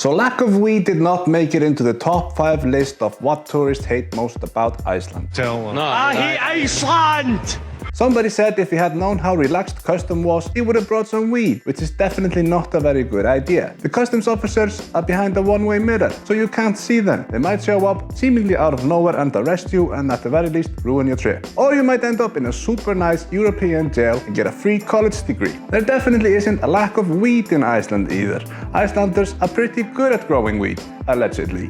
So lack of weed did not make it into the top 5 list of what tourists hate most about Iceland. Tell them. I hate Iceland! Somebody said if he had known how relaxed custom was, he would have brought some weed, which is definitely not a very good idea. The customs officers are behind a one-way mirror, so you can't see them. They might show up seemingly out of nowhere and arrest you and at the very least ruin your trip. Or you might end up in a super nice European jail and get a free college degree. There definitely isn't a lack of weed in Iceland either. Icelanders are pretty good at growing weed, allegedly.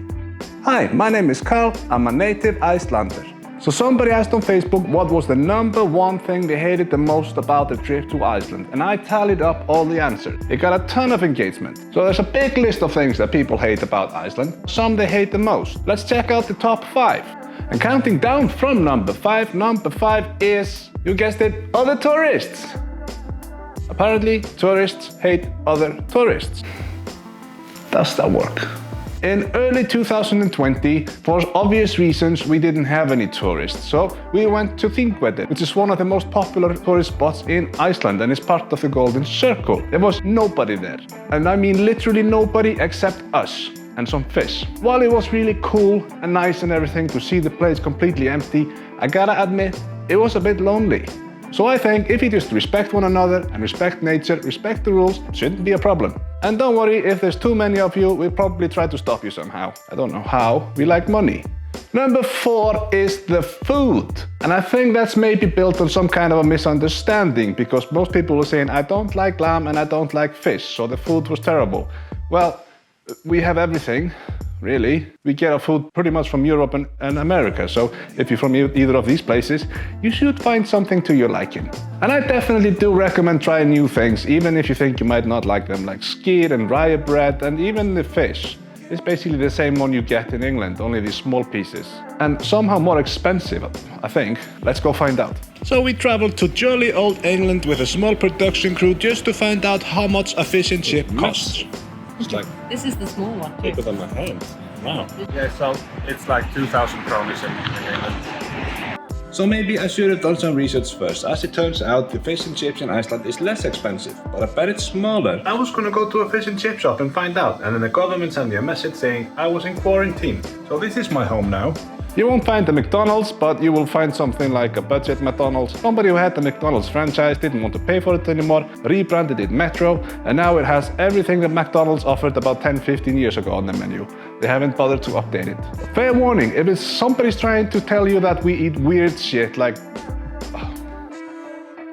Hi, my name is Carl, I'm a native Icelander. So somebody asked on Facebook what was the #1 thing they hated the most about their trip to Iceland, and I tallied up all the answers. It got a ton of engagement. So there's a big list of things that people hate about Iceland, some they hate the most. Let's check out the top 5. And counting down from number 5 is, you guessed it, other tourists. Apparently, tourists hate other tourists. Does that work? In early 2020, for obvious reasons, we didn't have any tourists, so we went to Þingvellir, which is one of the most popular tourist spots in Iceland and is part of the Golden Circle. There was nobody there, and I mean literally nobody except us and some fish. While it was really cool and nice and everything to see the place completely empty, I gotta admit, it was a bit lonely. So I think if you just respect one another and respect nature, respect the rules, it shouldn't be a problem. And don't worry, if there's too many of you, we'll probably try to stop you somehow. I don't know how, we like money. Number 4 is the food. And I think that's maybe built on some kind of a misunderstanding, because most people were saying, I don't like lamb and I don't like fish, so the food was terrible. Well, we have everything. Really. We get our food pretty much from Europe and America, so if you're from either of these places, you should find something to your liking. And I definitely do recommend trying new things, even if you think you might not like them, like skyr and rye bread, and even the fish. It's basically the same one you get in England, only these small pieces. And somehow more expensive, I think. Let's go find out. So we traveled to jolly old England with a small production crew just to find out how much a fish and chip costs. It's like This is the small one. bigger than my hand. Wow. Yeah, so it's like 2,000 kronis in England. So maybe I should have done some research first. As it turns out, the fish and chips in Iceland is less expensive, but I bet it's smaller. I was gonna go to a fish and chip shop and find out, and then the government sent me a message saying I was in quarantine. So this is my home now. You won't find the McDonald's, but you will find something like a budget McDonald's. Somebody who had the McDonald's franchise didn't want to pay for it anymore, rebranded it Metro, and now it has everything that McDonald's offered about 10-15 years ago on the menu. They haven't bothered to update it. Fair warning, if it's somebody's trying to tell you that we eat weird shit like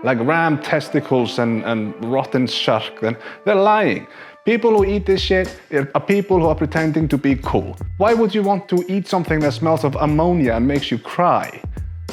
ram testicles and rotten shark, then they're lying. People who eat this shit are people who are pretending to be cool. Why would you want to eat something that smells of ammonia and makes you cry?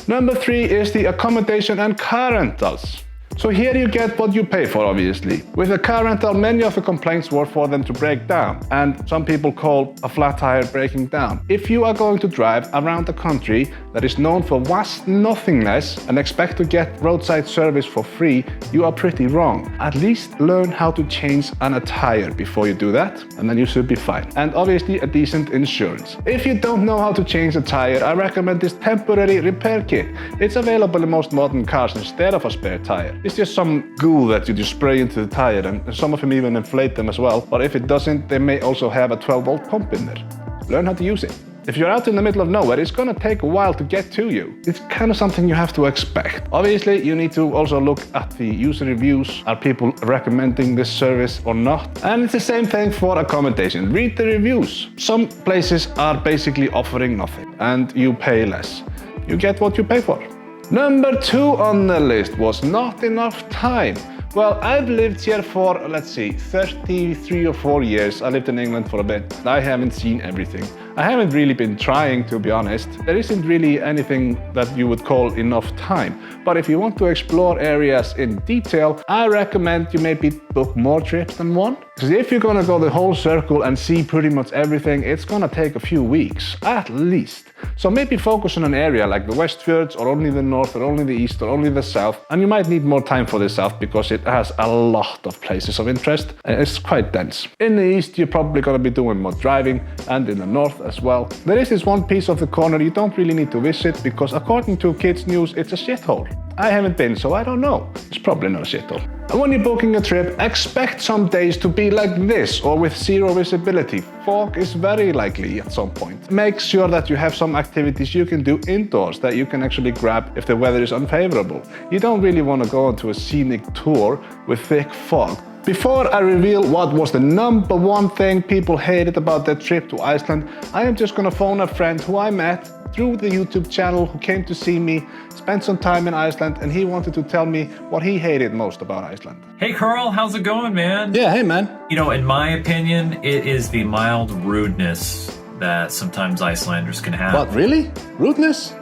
Number 3 is the accommodation and car rentals. So here you get what you pay for, obviously. With a car rental, many of the complaints were for them to break down, and some people call a flat tire breaking down. If you are going to drive around a country that is known for vast nothingness and expect to get roadside service for free, you are pretty wrong. At least learn how to change a tire before you do that, and then you should be fine. And obviously a decent insurance. If you don't know how to change a tire, I recommend this temporary repair kit. It's available in most modern cars instead of a spare tire. It's just some goo that you just spray into the tire, and some of them even inflate them as well. But if it doesn't, they may also have a 12-volt pump in there. Learn how to use it. If you're out in the middle of nowhere, it's gonna take a while to get to you. It's kind of something you have to expect. Obviously, you need to also look at the user reviews. Are people recommending this service or not? And it's the same thing for accommodation. Read the reviews. Some places are basically offering nothing, and you pay less. You get what you pay for. Number 2 on the list was not enough time. Well, I've lived here for, let's see, 33 or 4 years. I lived in England for a bit. I haven't seen everything. I haven't really been trying, to be honest. There isn't really anything that you would call enough time. But if you want to explore areas in detail, I recommend you maybe book more trips than one. Because if you're gonna go the whole circle and see pretty much everything, it's gonna take a few weeks, at least. So maybe focus on an area like the Westfjords, or only the north, or only the east, or only the south. And you might need more time for the south because it has a lot of places of interest. It's quite dense. In the east, you're probably gonna be doing more driving, and in the north as well. There is this one piece of the corner you don't really need to visit because according to Kids News, it's a shithole. I haven't been, so I don't know. It's probably not a shithole. And when you're booking a trip, expect some days to be like this or with zero visibility. Fog is very likely at some point. Make sure that you have some activities you can do indoors that you can actually grab if the weather is unfavorable. You don't really want to go on to a scenic tour with thick fog. Before I reveal what was the number one thing people hated about their trip to Iceland, I am just gonna phone a friend who I met through the YouTube channel who came to see me, spent some time in Iceland, and he wanted to tell me what he hated most about Iceland. Hey Carl, how's it going, man? Yeah, hey man. You know, in my opinion, it is the mild rudeness that sometimes Icelanders can have. What, really? Rudeness?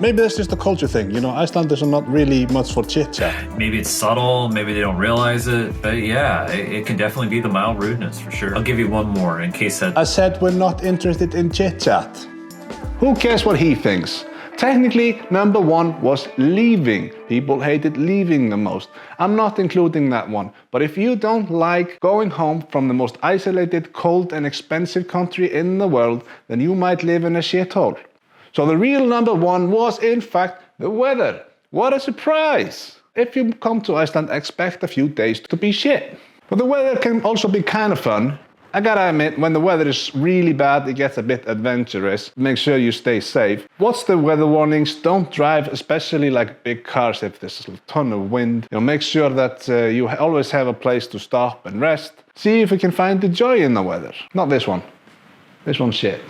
Maybe that's just a culture thing, you know, Icelanders are not really much for chit-chat. Maybe it's subtle, maybe they don't realize it, but yeah, it can definitely be the mild rudeness for sure. I'll give you one more in case that... I said we're not interested in chit-chat. Who cares what he thinks? Technically, number one was leaving. People hated leaving the most. I'm not including that one. But if you don't like going home from the most isolated, cold and expensive country in the world, then you might live in a shithole. So the real number one was, in fact, the weather. What a surprise! If you come to Iceland, expect a few days to be shit. But the weather can also be kind of fun. I gotta admit, when the weather is really bad, it gets a bit adventurous. Make sure you stay safe. Watch the weather warnings. Don't drive, especially like big cars if there's a ton of wind. You know, make sure that you always have a place to stop and rest. See if you can find the joy in the weather. Not this one. This one's shit.